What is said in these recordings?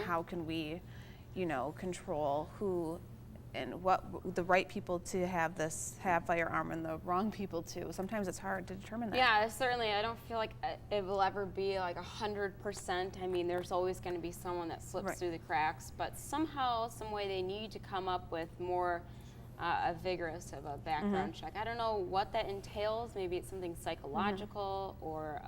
How can we, control who and what the right people to have firearm and the wrong people to? Sometimes it's hard to determine that. Yeah, certainly. I don't feel like it will ever be like 100%. I mean, there's always going to be someone that slips through the cracks, but somehow, some way, they need to come up with more a vigorous of a background check. I don't know what that entails. Maybe it's something psychological, or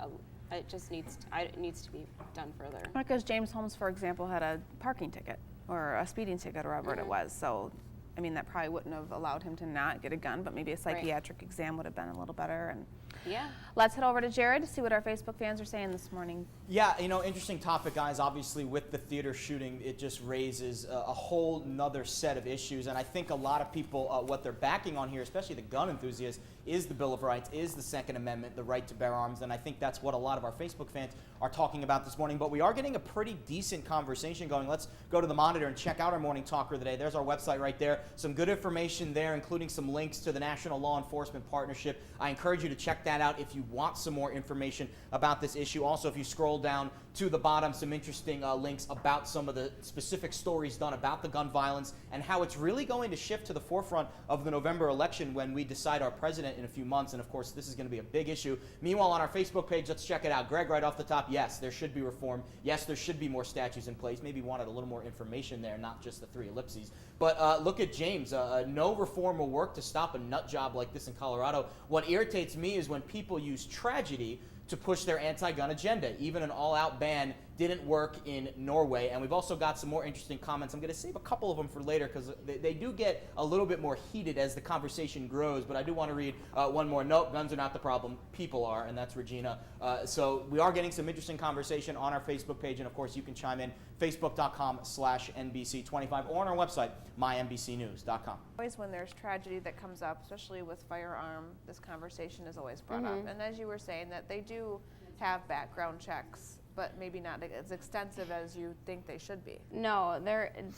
it just needs to be done further. Because James Holmes, for example, had a parking ticket or a speeding ticket or whatever it was. So, I mean, that probably wouldn't have allowed him to not get a gun, but maybe a psychiatric exam would have been a little better. And yeah. Let's head over to Jared to see what our Facebook fans are saying this morning. Yeah, interesting topic, guys. Obviously, with the theater shooting, it just raises a whole nother set of issues. And I think a lot of people, what they're backing on here, especially the gun enthusiasts, is the Bill of Rights, is the Second Amendment, the right to bear arms. And I think that's what a lot of our Facebook fans are talking about this morning. But we are getting a pretty decent conversation going. Let's go to the monitor and check out our morning talker of the day. There's our website right there. Some good information there, including some links to the National Law Enforcement Partnership. I encourage you to check that out if you want some more information about this issue. Also, if you scroll down to the bottom, some interesting links about some of the specific stories done about the gun violence and how it's really going to shift to the forefront of the November election when we decide our president in a few months. And of course, this is going to be a big issue. Meanwhile, on our Facebook page, let's check it out. Greg, right off the top, yes, there should be reform. Yes, there should be more statutes in place. Maybe wanted a little more information there, not just the 3 ellipses. But look at James. No reform will work to stop a nut job like this in Colorado. What irritates me is when people use tragedy to push their anti-gun agenda. Even an all-out ban didn't work in Norway. And we've also got some more interesting comments. I'm going to save a couple of them for later because they do get a little bit more heated as the conversation grows. But I do want to read one more. Nope, guns are not the problem. People are, and that's Regina. So we are getting some interesting conversation on our Facebook page. And, of course, you can chime in facebook.com/NBC25 or on our website, mynbcnews.com. Always when there's tragedy that comes up, especially with firearm, this conversation is always brought up. And as you were saying, that they do have background checks, but maybe not as extensive as you think they should be. No,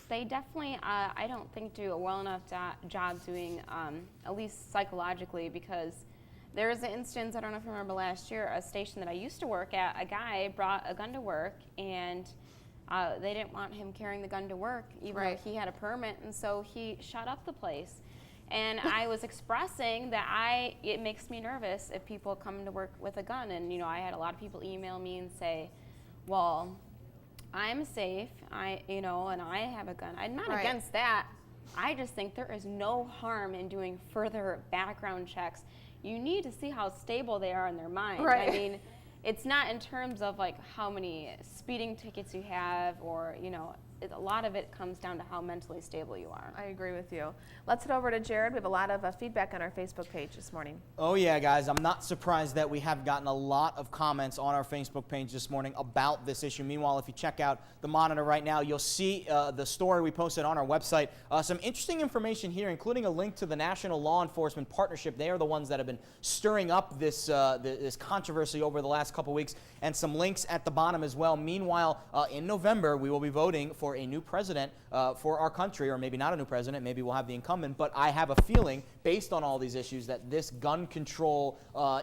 they definitely, I don't think, do a well enough job doing, at least psychologically, because there was an instance, I don't know if you remember last year, a station that I used to work at, a guy brought a gun to work, and they didn't want him carrying the gun to work, even though he had a permit, and so he shut up the place. And I was expressing that it makes me nervous if people come to work with a gun. And, I had a lot of people email me and say, well, I'm safe, and I have a gun. I'm not against that. I just think there is no harm in doing further background checks. You need to see how stable they are in their mind. I mean, it's not in terms of like how many speeding tickets you have, or a lot of it comes down to how mentally stable you are. I agree with you. Let's head over to Jared. We have a lot of feedback on our Facebook page this morning. Oh yeah, guys, I'm not surprised that we have gotten a lot of comments on our Facebook page this morning about this issue. Meanwhile, if you check out the monitor right now, you'll see the story we posted on our website. Some interesting information here, including a link to the National Law Enforcement Partnership. They are the ones that have been stirring up this this controversy over the last couple weeks, and some links at the bottom as well. Meanwhile, in November, we will be voting for a new president for our country, or maybe not a new president, maybe we'll have the incumbent, but I have a feeling, based on all these issues, that this gun control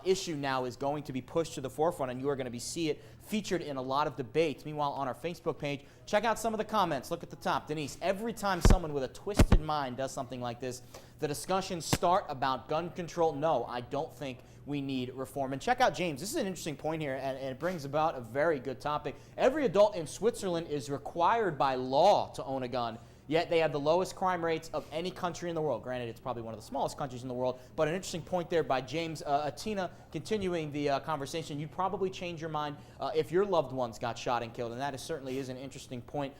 issue now is going to be pushed to the forefront, and you are going to see it featured in a lot of debates. Meanwhile, on our Facebook page, check out some of the comments. Look at the top. Denise, every time someone with a twisted mind does something like this, the discussions start about gun control. No, I don't think we need reform. And check out James. This is an interesting point here, and it brings about a very good topic. Every adult in Switzerland is required by law to own a gun, yet they have the lowest crime rates of any country in the world. Granted, it's probably one of the smallest countries in the world, but an interesting point there by James. Atina, continuing the conversation, you'd probably change your mind if your loved ones got shot and killed, and that certainly is an interesting point.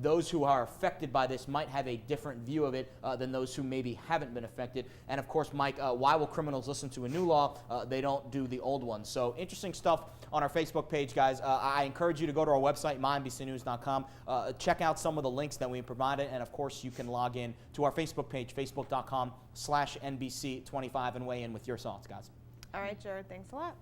Those who are affected by this might have a different view of it than those who maybe haven't been affected. And of course, Mike, why will criminals listen to a new law? They don't do the old one. So interesting stuff on our Facebook page, guys. I encourage you to go to our website, mynbcnews.com. Check out some of the links that we provided, and of course, you can log in to our Facebook page, facebook.com/NBC25, and weigh in with your thoughts, guys. All right, Jared, thanks a lot.